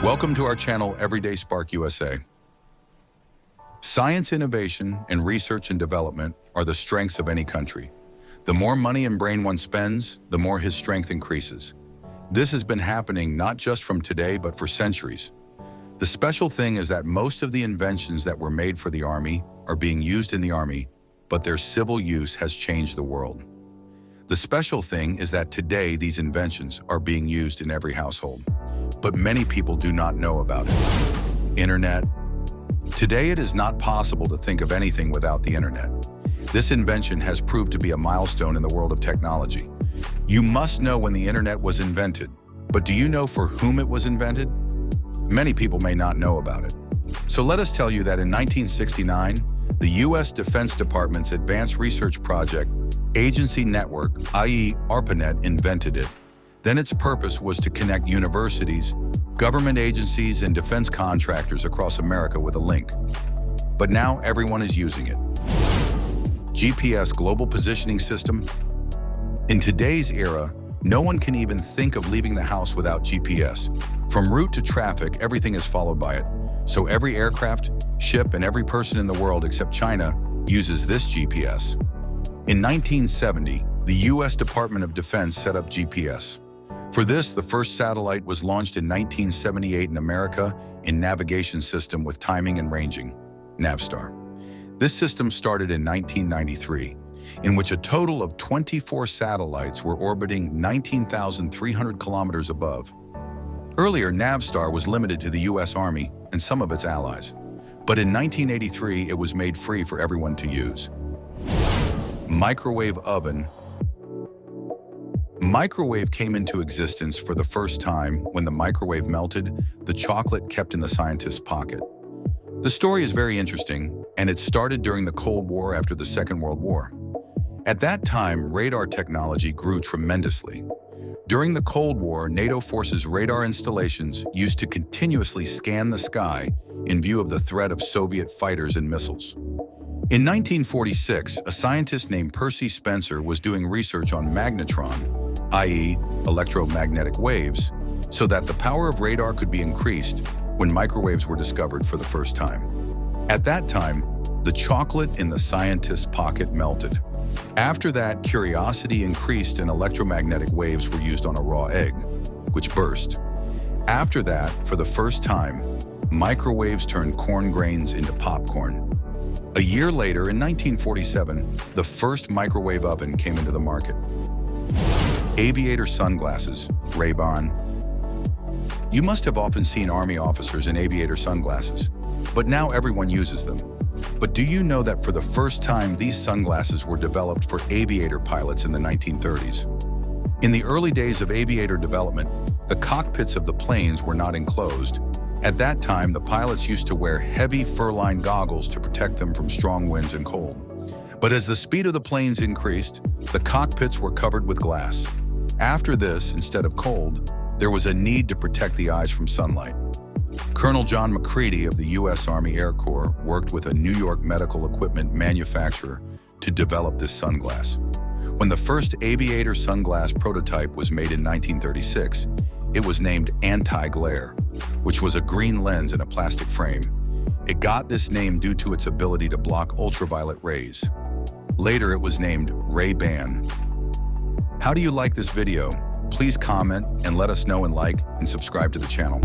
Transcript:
Welcome to our channel, Everyday Spark USA. Science, innovation, and research and development are the strengths of any country. The more money and brain one spends, the more his strength increases. This has been happening not just from today, but for centuries. The special thing is that most of the inventions that were made for the Army are being used in the Army, but their civil use has changed the world. The special thing is that today these inventions are being used in every household, but many people do not know about it. Internet. Today it is not possible to think of anything without the internet. This invention has proved to be a milestone in the world of technology. You must know when the internet was invented, but do you know for whom it was invented? Many people may not know about it. So let us tell you that in 1969, the U.S. Defense Department's Advanced Research Project Agency Network, i.e. ARPANET, invented it. Then its purpose was to connect universities, government agencies, and defense contractors across America with a link. But now everyone is using it. GPS, Global Positioning System. In today's era, no one can even think of leaving the house without GPS. From route to traffic, everything is followed by it. So every aircraft, ship, and every person in the world except China uses this GPS. In 1970, the U.S. Department of Defense set up GPS. For this, the first satellite was launched in 1978 in America in navigation system with timing and ranging, Navstar. This system started in 1993, in which a total of 24 satellites were orbiting 19,300 kilometers above. Earlier, Navstar was limited to the U.S. Army and some of its allies, but in 1983 it was made free for everyone to use. Microwave oven. Microwave came into existence for the first time when the microwave melted the chocolate kept in the scientist's pocket. The story is very interesting, and it started during the Cold War after the Second World War. At that time, radar technology grew tremendously. During the Cold War, NATO forces' radar installations used to continuously scan the sky in view of the threat of Soviet fighters and missiles. In 1946, a scientist named Percy Spencer was doing research on magnetron, i.e. electromagnetic waves, so that the power of radar could be increased when microwaves were discovered for the first time. At that time, the chocolate in the scientist's pocket melted. After that, curiosity increased and electromagnetic waves were used on a raw egg, which burst. After that, for the first time, microwaves turned corn grains into popcorn. A year later, in 1947, the first microwave oven came into the market. Aviator sunglasses, Ray-Ban. You must have often seen Army officers in aviator sunglasses, but now everyone uses them. But do you know that for the first time, these sunglasses were developed for aviator pilots in the 1930s? In the early days of aviator development, the cockpits of the planes were not enclosed. At that time, the pilots used to wear heavy fur-lined goggles to protect them from strong winds and cold. But as the speed of the planes increased, the cockpits were covered with glass. After this, instead of cold, there was a need to protect the eyes from sunlight. Colonel John McCready of the U.S. Army Air Corps worked with a New York medical equipment manufacturer to develop this sunglass. When the first aviator sunglass prototype was made in 1936, it was named anti-glare, which was a green lens in a plastic frame. It got this name due to its ability to block ultraviolet rays. Later, it was named Ray-Ban. How do you like this video? Please comment and let us know, and like and subscribe to the channel.